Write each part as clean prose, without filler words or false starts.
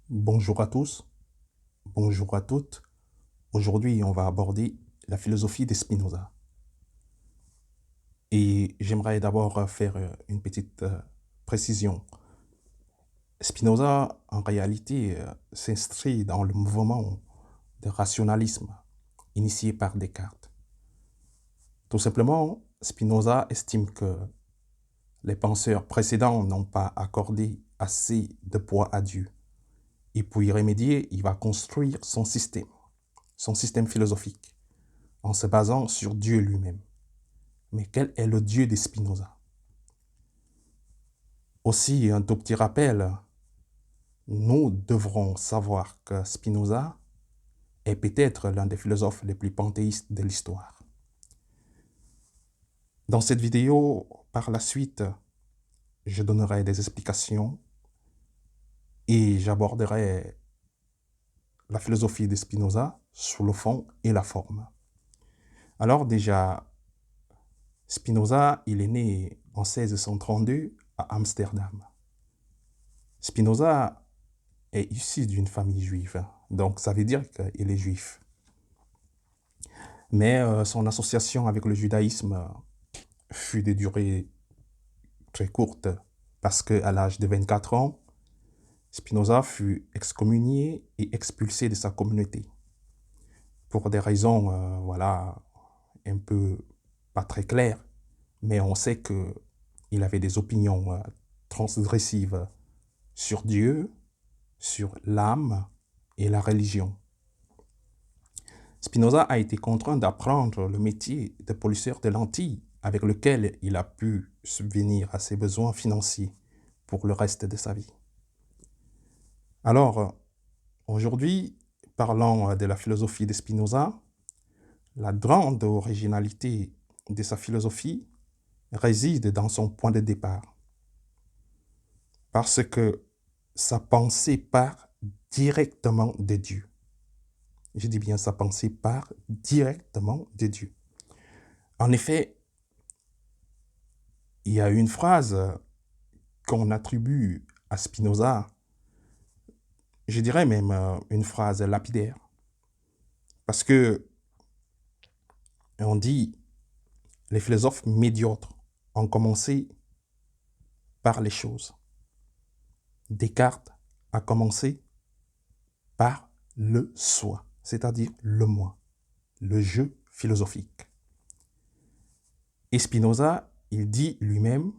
Bonjour à tous, bonjour à toutes. Aujourd'hui, on va aborder la philosophie de Spinoza. Et j'aimerais d'abord faire une petite précision. Spinoza, en réalité, s'inscrit dans le mouvement de rationalisme initié par Descartes. Tout simplement, Spinoza estime que les penseurs précédents n'ont pas accordé assez de poids à Dieu. Et pour y remédier, il va construire son système philosophique, en se basant sur Dieu lui-même. Mais quel est le Dieu de Spinoza? Aussi, un tout petit rappel, nous devrons savoir que Spinoza est peut-être l'un des philosophes les plus panthéistes de l'histoire. Dans cette vidéo, par la suite, je donnerai des explications et j'aborderai la philosophie de Spinoza sous le fond et la forme. Alors déjà, Spinoza, il est né en 1632 à Amsterdam. Spinoza est issu d'une famille juive, donc ça veut dire qu'il est juif. Mais son association avec le judaïsme fut de durée très courte parce qu'à l'âge de 24 ans, Spinoza fut excommunié et expulsé de sa communauté pour des raisons, voilà, un peu pas très claires, mais on sait qu'il avait des opinions transgressives sur Dieu, sur l'âme et la religion. Spinoza a été contraint d'apprendre le métier de polisseur de lentilles avec lequel il a pu subvenir à ses besoins financiers pour le reste de sa vie. Alors, aujourd'hui, parlant de la philosophie de Spinoza, la grande originalité de sa philosophie réside dans son point de départ. Parce que sa pensée part directement de Dieu. Je dis bien sa pensée part directement de Dieu. En effet, il y a une phrase qu'on attribue à Spinoza, je dirais même une phrase lapidaire. Parce que on dit, les philosophes médiocres ont commencé par les choses. Descartes a commencé par le soi, c'est-à-dire le moi, le jeu philosophique. Et Spinoza, il dit lui-même,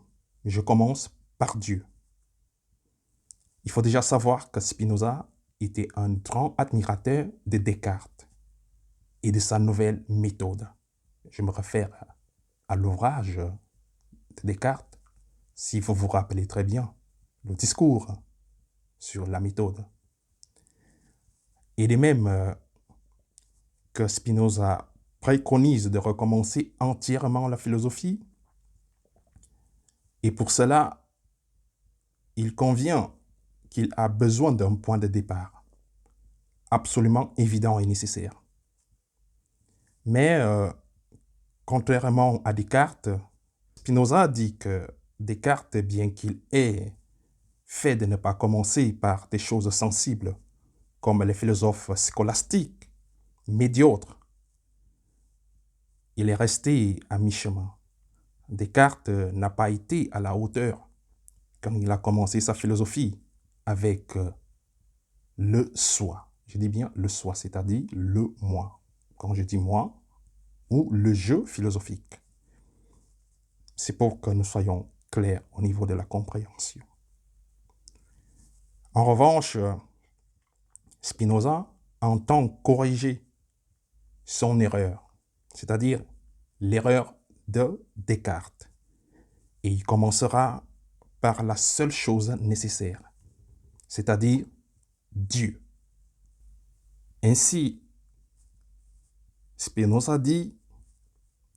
je commence par Dieu. Il faut déjà savoir que Spinoza était un grand admirateur de Descartes et de sa nouvelle méthode. Je me réfère à l'ouvrage de Descartes, si vous vous rappelez très bien, le discours sur la méthode. Il est même que Spinoza préconise de recommencer entièrement la philosophie, et pour cela, il convient qu'il a besoin d'un point de départ, absolument évident et nécessaire. Mais contrairement à Descartes, Spinoza dit que Descartes, bien qu'il ait fait de ne pas commencer par des choses sensibles, comme les philosophes scolastiques, médiocres, il est resté à mi-chemin. Descartes n'a pas été à la hauteur quand il a commencé sa philosophie avec le soi. Je dis bien le soi, c'est-à-dire le moi. Quand je dis moi, ou le jeu philosophique. C'est pour que nous soyons clairs au niveau de la compréhension. En revanche, Spinoza entend corriger son erreur, c'est-à-dire l'erreur de Descartes. Et il commencera par la seule chose nécessaire, c'est-à-dire Dieu. Ainsi, Spinoza dit,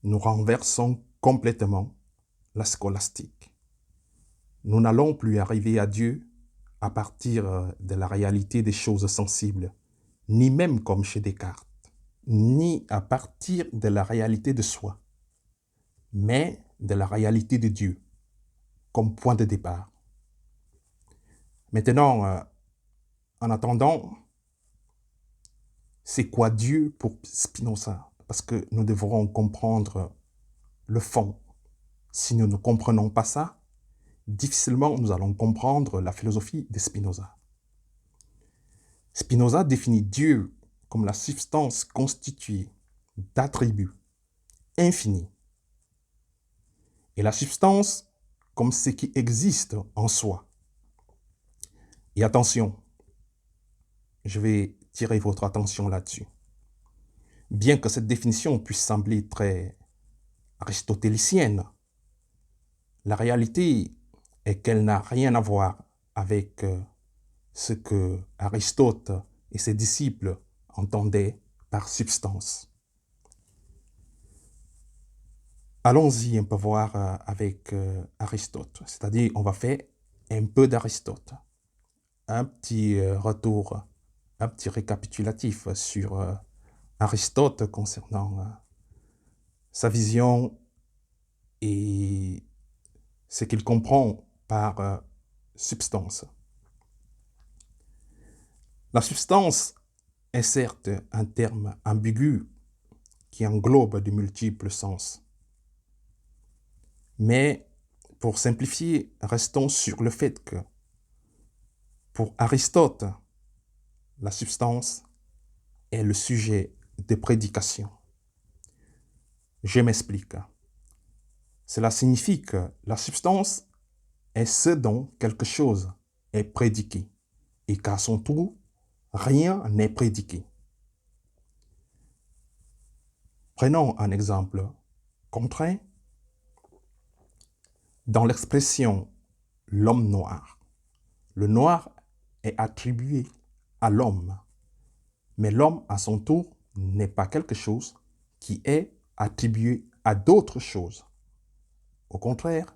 nous renversons complètement la scolastique. Nous n'allons plus arriver à Dieu à partir de la réalité des choses sensibles, ni même comme chez Descartes, ni à partir de la réalité de soi, mais de la réalité de Dieu, comme point de départ. Maintenant, En attendant, c'est quoi Dieu pour Spinoza? Parce que nous devrons comprendre le fond. Si nous ne comprenons pas ça, difficilement nous allons comprendre la philosophie de Spinoza. Spinoza définit Dieu comme la substance constituée d'attributs infinis et la substance comme ce qui existe en soi. Et attention, je vais tirer votre attention là-dessus. Bien que cette définition puisse sembler très aristotélicienne, la réalité est qu'elle n'a rien à voir avec ce que Aristote et ses disciples entendaient par substance. Allons-y un peu voir avec Aristote, c'est-à-dire on va faire un peu d'Aristote. Un petit retour, un petit récapitulatif sur Aristote concernant sa vision et ce qu'il comprend par substance. La substance est certes un terme ambigu qui englobe de multiples sens. Mais pour simplifier, restons sur le fait que pour Aristote, la substance est le sujet de prédication. Je m'explique. Cela signifie que la substance est ce dont quelque chose est prédiqué et qu'à son tour, rien n'est prédiqué. Prenons un exemple concret. Dans l'expression l'homme noir, le noir est attribué à l'homme, mais l'homme à son tour n'est pas quelque chose qui est attribué à d'autres choses. Au contraire,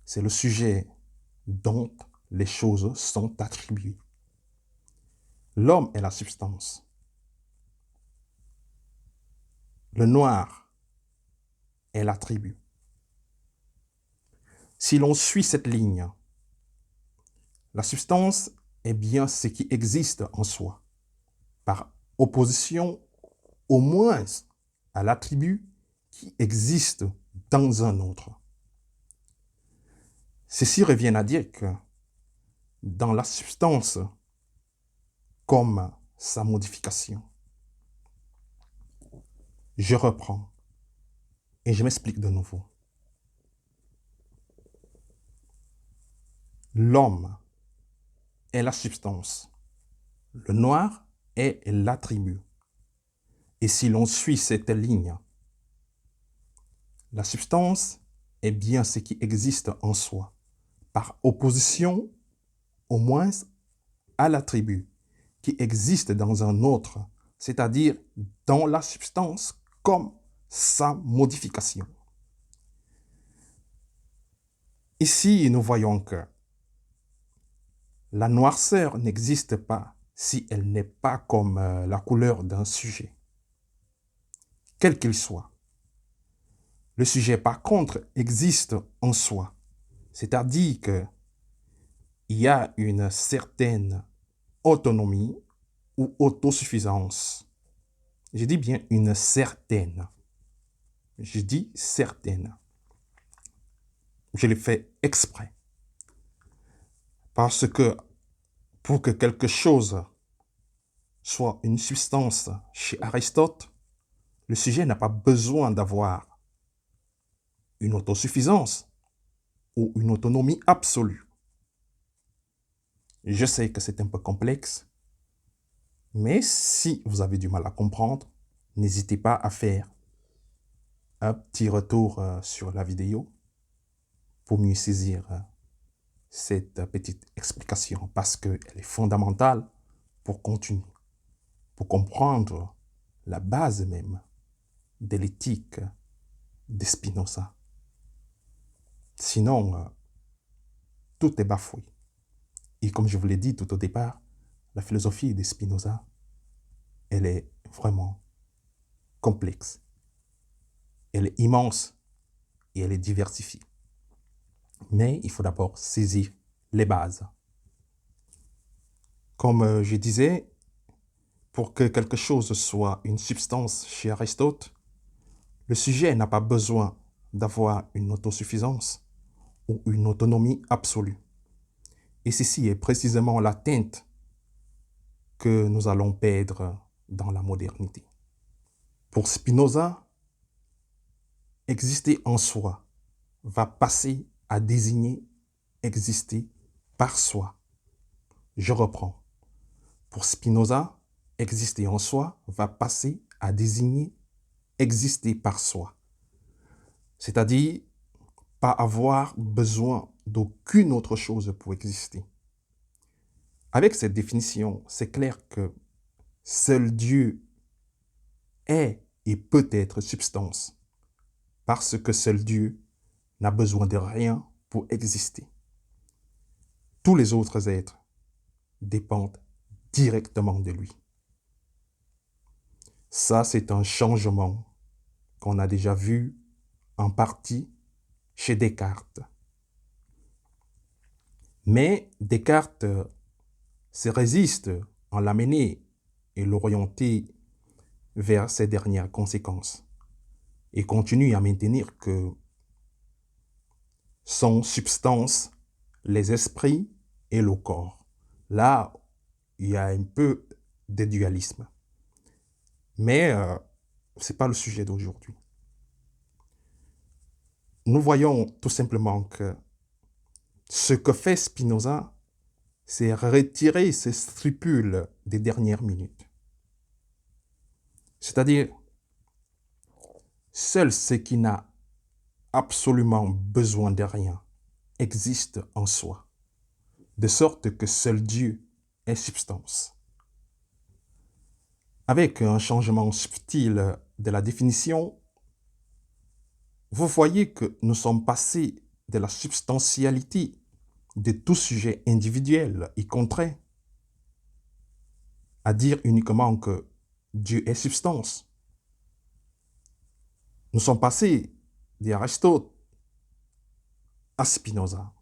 c'est le sujet dont les choses sont attribuées. L'homme est la substance. Le noir est l'attribut. Si l'on suit cette ligne, la substance est bien ce qui existe en soi, par opposition au moins à l'attribut qui existe dans un autre. Ceci revient à dire que dans la substance, comme sa modification, je reprends et je m'explique de nouveau. L'homme est la substance, le noir est l'attribut. Et si l'on suit cette ligne, la substance est bien ce qui existe en soi, par opposition au moins à l'attribut qui existe dans un autre, c'est-à-dire dans la substance comme sa modification. Ici, nous voyons que la noirceur n'existe pas si elle n'est pas comme la couleur d'un sujet, quel qu'il soit. Le sujet, par contre, existe en soi, c'est-à-dire qu'il y a une certaine autonomie ou autosuffisance. Je dis bien une certaine. Je dis certaine. Je l'ai fait exprès. Parce que pour que quelque chose soit une substance chez Aristote, le sujet n'a pas besoin d'avoir une autosuffisance ou une autonomie absolue. Je sais que c'est un peu complexe, mais si vous avez du mal à comprendre, n'hésitez pas à faire un petit retour sur la vidéo pour mieux saisir cette petite explication parce qu'elle est fondamentale pour continuer, pour comprendre la base même de l'éthique de Spinoza. Sinon, tout est bafoué. Et comme je vous l'ai dit tout au départ, la philosophie de Spinoza, elle est vraiment complexe. Elle est immense et elle est diversifiée. Mais il faut d'abord saisir les bases. Comme je disais, pour que quelque chose soit une substance chez Aristote, le sujet n'a pas besoin d'avoir une autosuffisance ou une autonomie absolue. Et ceci est précisément l'atteinte que nous allons perdre dans la modernité. Pour Spinoza, exister en soi va passer à désigner exister par soi. Je reprends. Pour Spinoza, exister en soi va passer à désigner exister par soi. C'est-à-dire pas avoir besoin d'aucune autre chose pour exister. Avec cette définition, c'est clair que seul Dieu est et peut être substance, parce que seul Dieu n'a besoin de rien pour exister. Tous les autres êtres dépendent directement de lui. Ça, c'est un changement qu'on a déjà vu en partie chez Descartes. Mais Descartes se résiste en l'amener et l'orienter vers ses dernières conséquences et continue à maintenir que sont substance les esprits et le corps. Là, il y a un peu de dualisme. Mais ce n'est pas le sujet d'aujourd'hui. Nous voyons tout simplement que ce que fait Spinoza, c'est retirer ses scrupules des dernières minutes. C'est-à-dire, seul ce qui n'a absolument besoin de rien existe en soi, de sorte que seul Dieu est substance. Avec un changement subtil de la définition, vous voyez que nous sommes passés de la substantialité de tout sujet individuel y contraint à dire uniquement que Dieu est substance. Nous sommes passés d'Aristote à Spinoza.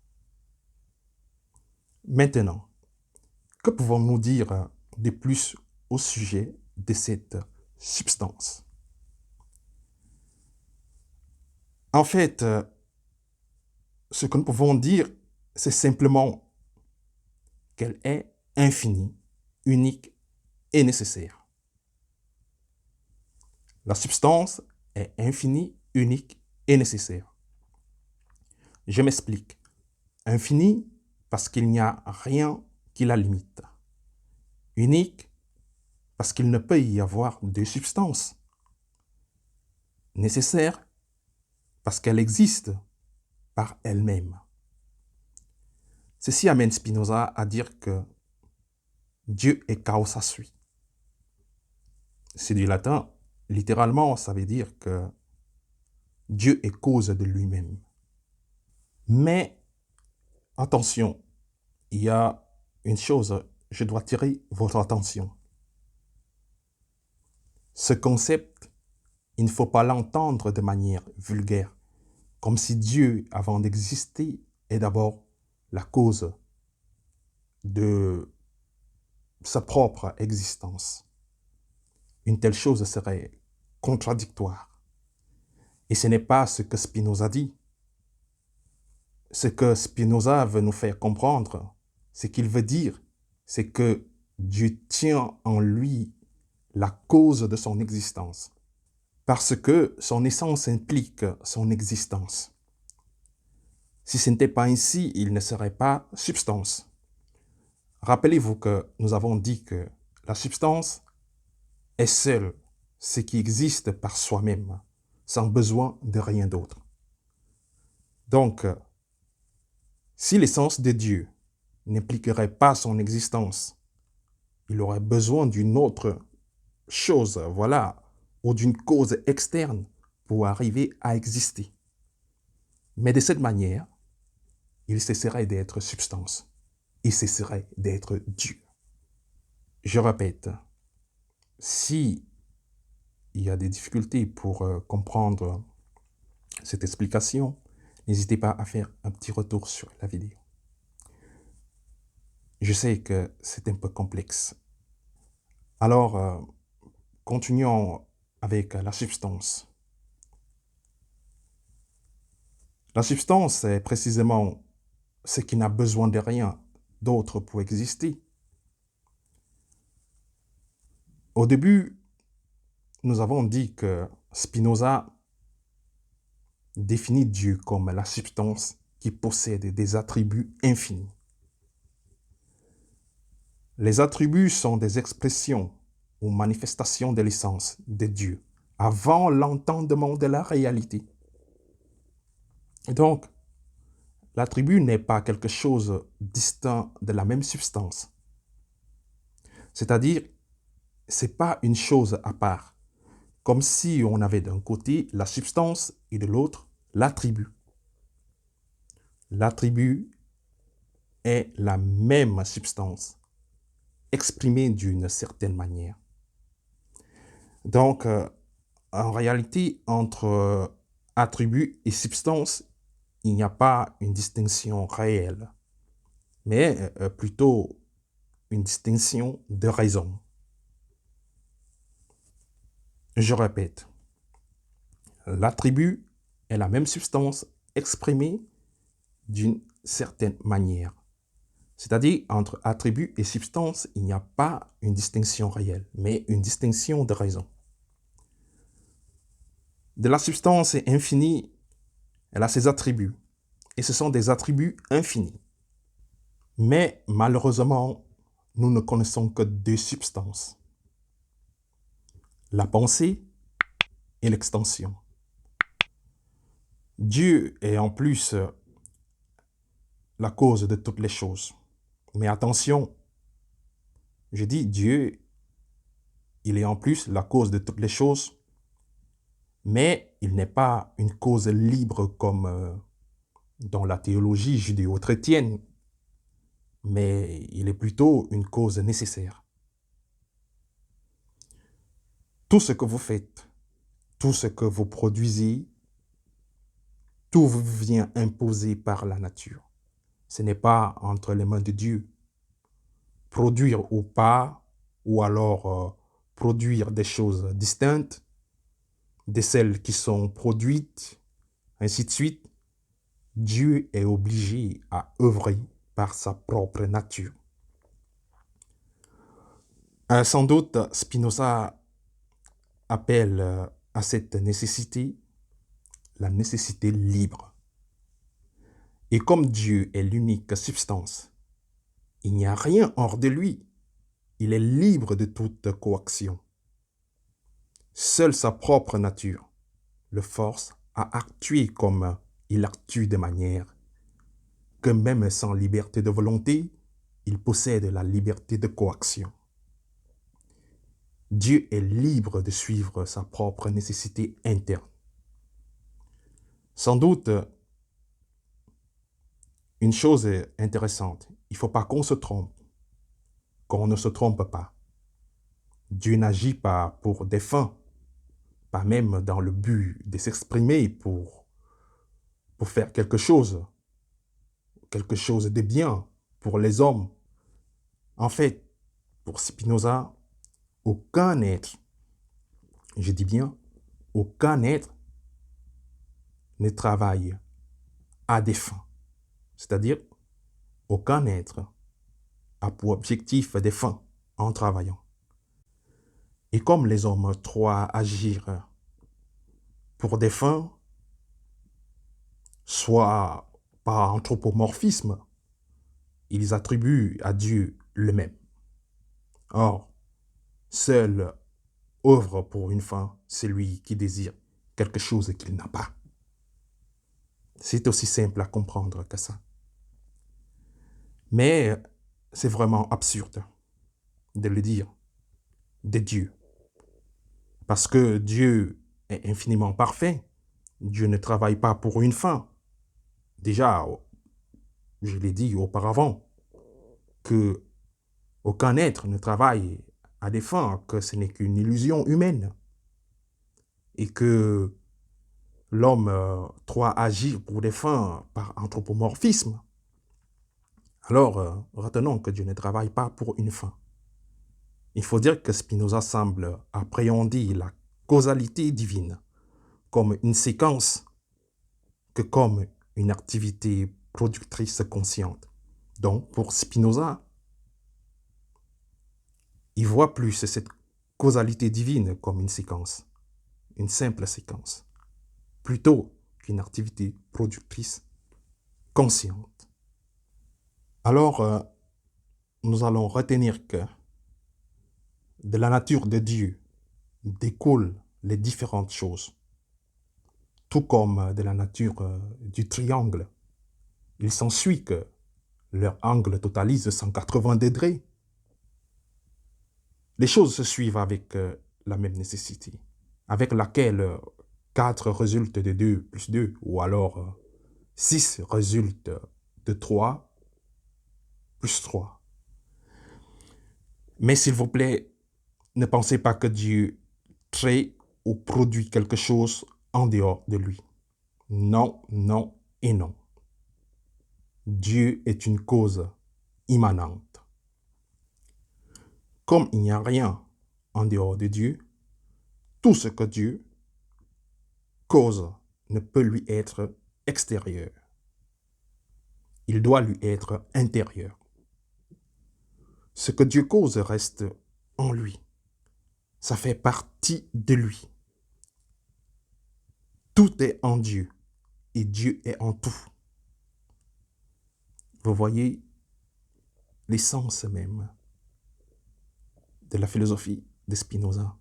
Maintenant, que pouvons-nous dire de plus au sujet de cette substance? En fait, ce que nous pouvons dire, c'est simplement qu'elle est infinie, unique et nécessaire. La substance est infinie, unique et nécessaire. Je m'explique. Infinie parce qu'il n'y a rien qui la limite. Unique parce qu'il ne peut y avoir deux substances. Nécessaire parce qu'elle existe par elle-même. Ceci amène Spinoza à dire que Dieu est causa sui. C'est du latin. Littéralement, ça veut dire que Dieu est cause de lui-même. Mais attention, il y a une chose, je dois attirer votre attention. Ce concept, il ne faut pas l'entendre de manière vulgaire, comme si Dieu, avant d'exister, est d'abord la cause de sa propre existence. Une telle chose serait contradictoire. Et ce n'est pas ce que Spinoza dit. Ce que Spinoza veut nous faire comprendre, ce qu'il veut dire, c'est que Dieu tient en lui la cause de son existence, parce que son essence implique son existence. Si ce n'était pas ainsi, il ne serait pas substance. Rappelez-vous que nous avons dit que la substance est seule ce qui existe par soi-même, sans besoin de rien d'autre. Donc, si l'essence de Dieu n'impliquerait pas son existence, il aurait besoin d'une autre chose, voilà, ou d'une cause externe pour arriver à exister. Mais de cette manière, il cesserait d'être substance, il cesserait d'être Dieu. Je répète, si il y a des difficultés pour comprendre cette explication, n'hésitez pas à faire un petit retour sur la vidéo. Je sais que c'est un peu complexe. Alors, continuons avec la substance. La substance est précisément ce qui n'a besoin de rien d'autre pour exister. Au début, nous avons dit que Spinoza définit Dieu comme la substance qui possède des attributs infinis. Les attributs sont des expressions ou manifestations de l'essence de Dieu avant l'entendement de la réalité. Et donc, l'attribut n'est pas quelque chose distinct de la même substance. C'est-à-dire, c'est pas une chose à part, comme si on avait d'un côté la substance et de l'autre l'attribut. L'attribut est la même substance, exprimée d'une certaine manière. Donc, en réalité, entre attribut et substance, il n'y a pas une distinction réelle, mais plutôt une distinction de raison. Je répète, l'attribut est la même substance exprimée d'une certaine manière. C'est-à-dire, entre attribut et substance, il n'y a pas une distinction réelle, mais une distinction de raison. De la substance infinie, elle a ses attributs, et ce sont des attributs infinis. Mais malheureusement, nous ne connaissons que deux substances, la pensée et l'extension. Dieu est en plus la cause de toutes les choses. Mais attention, je dis Dieu, il est en plus la cause de toutes les choses, mais il n'est pas une cause libre comme dans la théologie judéo-chrétienne, mais il est plutôt une cause nécessaire. Tout ce que vous faites, tout ce que vous produisez, tout vous vient imposer par la nature. Ce n'est pas entre les mains de Dieu. Produire ou pas, ou alors produire des choses distinctes de celles qui sont produites, ainsi de suite, Dieu est obligé à œuvrer par sa propre nature. Sans doute, Spinoza appelle à cette nécessité la nécessité libre. Et comme Dieu est l'unique substance, il n'y a rien hors de lui. Il est libre de toute coaction. Seule sa propre nature le force à actuer comme il actue de manière que même sans liberté de volonté, il possède la liberté de coaction. Dieu est libre de suivre sa propre nécessité interne. Sans doute, une chose est intéressante, il ne faut pas qu'on se trompe, qu'on ne se trompe pas. Dieu n'agit pas pour des fins, pas même dans le but de s'exprimer pour faire quelque chose de bien pour les hommes. En fait, pour Spinoza, aucun être, je dis bien, aucun être ne travaille à des fins. C'est-à-dire, aucun être a pour objectif des fins en travaillant. Et comme les hommes croient agir pour des fins, soit par anthropomorphisme, ils attribuent à Dieu le même. Or, seul œuvre pour une fin celui qui désire quelque chose qu'il n'a pas. C'est aussi simple à comprendre que ça. Mais c'est vraiment absurde de le dire de Dieu. Parce que Dieu est infiniment parfait. Dieu ne travaille pas pour une fin. Déjà, je l'ai dit auparavant, que aucun être ne travaille à des fins, que ce n'est qu'une illusion humaine. Et que l'homme croit agir pour des fins par anthropomorphisme. Alors, retenons que Dieu ne travaille pas pour une fin. Il faut dire que Spinoza semble appréhender la causalité divine comme une séquence que comme une activité productrice consciente. Donc, pour Spinoza, il voit plus cette causalité divine comme une séquence, une simple séquence, plutôt qu'une activité productrice consciente. Alors, nous allons retenir que de la nature de Dieu découlent les différentes choses, tout comme de la nature du triangle. Il s'ensuit que leur angle totalise 180 degrés. Les choses se suivent avec la même nécessité, avec laquelle 4 résulte de 2 plus 2, ou alors 6 résulte de 3 plus 3. Mais s'il vous plaît, ne pensez pas que Dieu crée ou produit quelque chose en dehors de lui. Non, non et non. Dieu est une cause immanente. Comme il n'y a rien en dehors de Dieu, tout ce que Dieu cause ne peut lui être extérieur. Il doit lui être intérieur. Ce que Dieu cause reste en lui. Ça fait partie de lui. Tout est en Dieu et Dieu est en tout. Vous voyez l'essence même de la philosophie de Spinoza.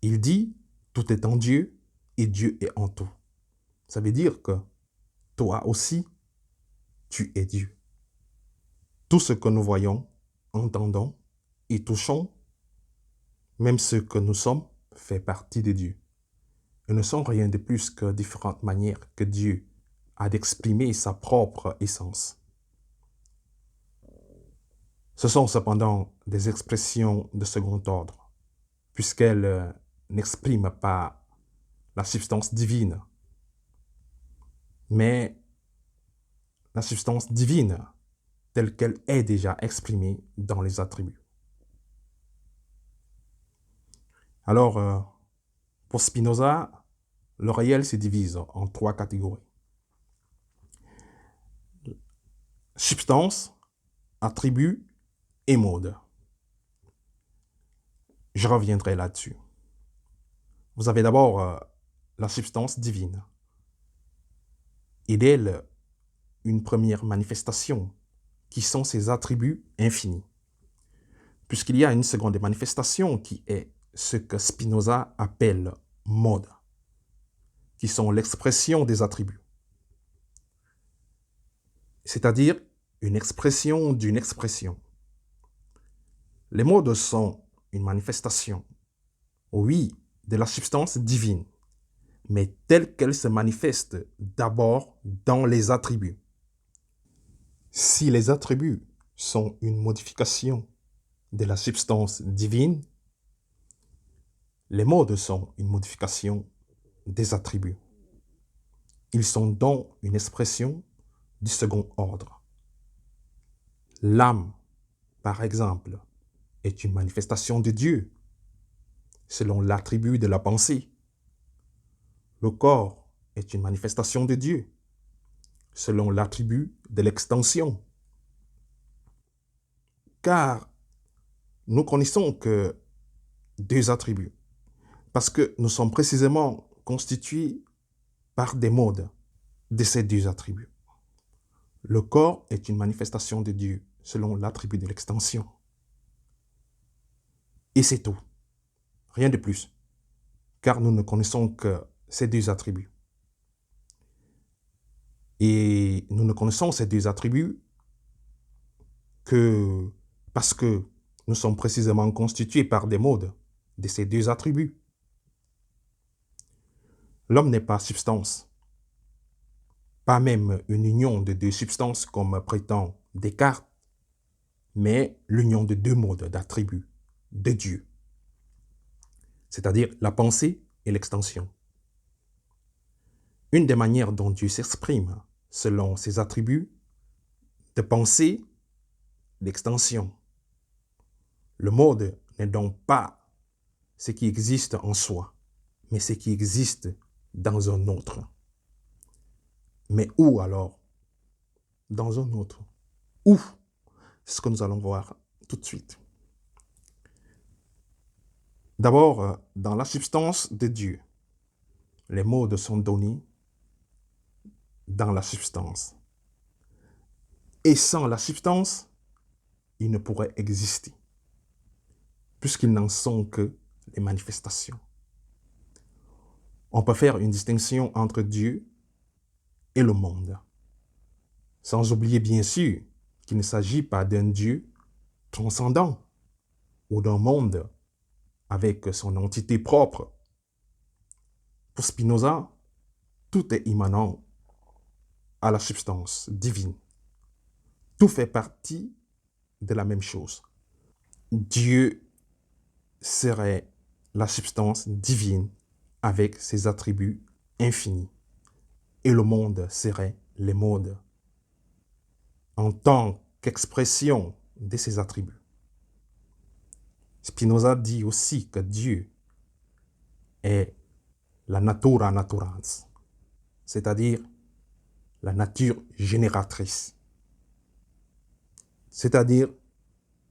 Il dit, tout est en Dieu et Dieu est en tout. Ça veut dire que toi aussi, tu es Dieu. Tout ce que nous voyons, entendons et touchons, même ce que nous sommes, fait partie de Dieu. Et ne sont rien de plus que différentes manières que Dieu a d'exprimer sa propre essence. Ce sont cependant des expressions de second ordre, puisqu'elles n'expriment pas la substance divine, mais la substance divine telle qu'elle est déjà exprimée dans les attributs. Alors, pour Spinoza, le réel se divise en 3 catégories. Substance, attribut et mode. Je reviendrai là-dessus. Vous avez d'abord la substance divine. Et d'elle, une première manifestation, qui sont ses attributs infinis. Puisqu'il y a une seconde manifestation qui est ce que Spinoza appelle mode, qui sont l'expression des attributs. C'est-à-dire une expression d'une expression. Les modes sont une manifestation, oui, de la substance divine, mais telle qu'elle se manifeste d'abord dans les attributs. Si les attributs sont une modification de la substance divine, les modes sont une modification des attributs. Ils sont donc une expression du second ordre. L'âme, par exemple, est une manifestation de Dieu, selon l'attribut de la pensée. Le corps est une manifestation de Dieu, selon l'attribut de l'extension. Car nous connaissons que 2 attributs, parce que nous sommes précisément constitués par des modes de ces 2 attributs. Le corps est une manifestation de Dieu, selon l'attribut de l'extension. Et c'est tout. Rien de plus. Car nous ne connaissons que ces 2 attributs. Et nous ne connaissons ces 2 attributs que parce que nous sommes précisément constitués par des modes de ces 2 attributs. L'homme n'est pas substance, pas même une union de 2 substances comme prétend Descartes, mais l'union de 2 modes d'attributs de Dieu, c'est-à-dire la pensée et l'extension. Une des manières dont Dieu s'exprime selon ses attributs de penser l'extension. Le monde n'est donc pas ce qui existe en soi, mais ce qui existe dans un autre. Mais où alors? Dans un autre. Où? C'est ce que nous allons voir tout de suite. D'abord, dans la substance de Dieu, les modes sont donnés dans la substance. Et sans la substance, ils ne pourraient exister, puisqu'ils n'en sont que les manifestations. On peut faire une distinction entre Dieu et le monde, sans oublier bien sûr qu'il ne s'agit pas d'un Dieu transcendant ou d'un monde avec son entité propre. Pour Spinoza, tout est immanent à la substance divine. Tout fait partie de la même chose. Dieu serait la substance divine avec ses attributs infinis. Et le monde serait les modes en tant qu'expression de ses attributs. Spinoza dit aussi que Dieu est la natura naturans, c'est-à-dire la nature génératrice, c'est-à-dire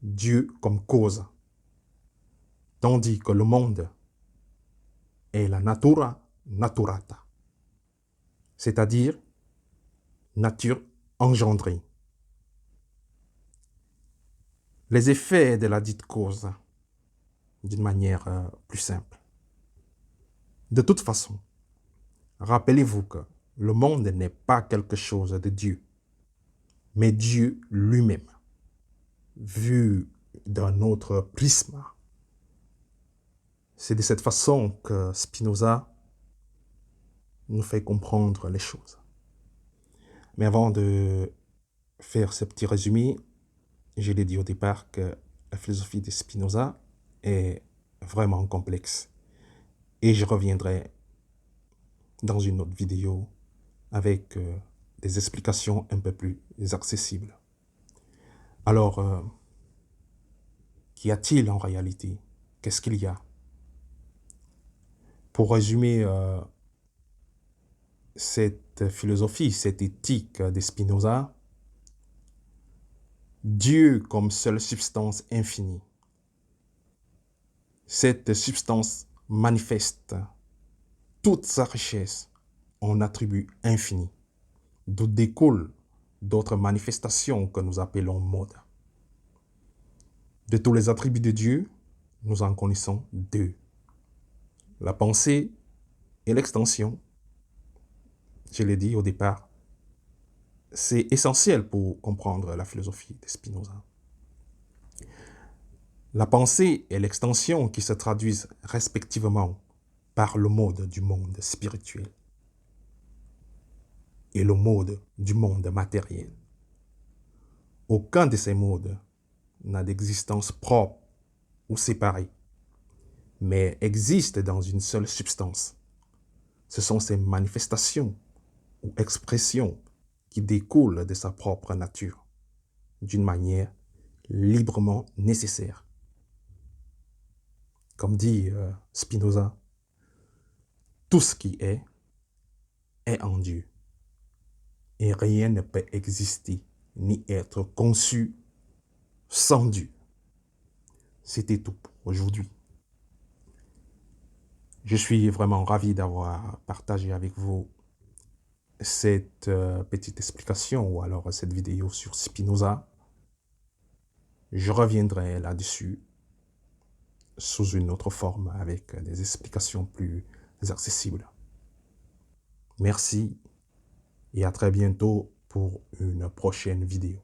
Dieu comme cause, tandis que le monde est la natura naturata, c'est-à-dire nature engendrée. Les effets de la dite cause, d'une manière plus simple. De toute façon, rappelez-vous que le monde n'est pas quelque chose de Dieu, mais Dieu lui-même, vu d'un autre prisme. C'est de cette façon que Spinoza nous fait comprendre les choses. Mais avant de faire ce petit résumé, je l'ai dit au départ que la philosophie de Spinoza est vraiment complexe. Et je reviendrai dans une autre vidéo avec des explications un peu plus accessibles. Alors, qu'y a-t-il en réalité? Qu'est-ce qu'il y a? Pour résumer cette philosophie, cette éthique de Spinoza, Dieu comme seule substance infinie. Cette substance manifeste toute sa richesse en attributs infinis, d'où découlent d'autres manifestations que nous appelons modes. De tous les attributs de Dieu, nous en connaissons deux. La pensée et l'extension. Je l'ai dit au départ, c'est essentiel pour comprendre la philosophie de Spinoza. La pensée et l'extension qui se traduisent respectivement par le mode du monde spirituel et le mode du monde matériel. Aucun de ces modes n'a d'existence propre ou séparée, mais existe dans une seule substance. Ce sont ces manifestations ou expressions qui découlent de sa propre nature, d'une manière librement nécessaire. Comme dit Spinoza, tout ce qui est en Dieu. Et rien ne peut exister ni être conçu sans Dieu. C'était tout pour aujourd'hui. Je suis vraiment ravi d'avoir partagé avec vous cette petite explication ou alors cette vidéo sur Spinoza. Je reviendrai là-dessus sous une autre forme avec des explications plus accessibles. Merci et à très bientôt pour une prochaine vidéo.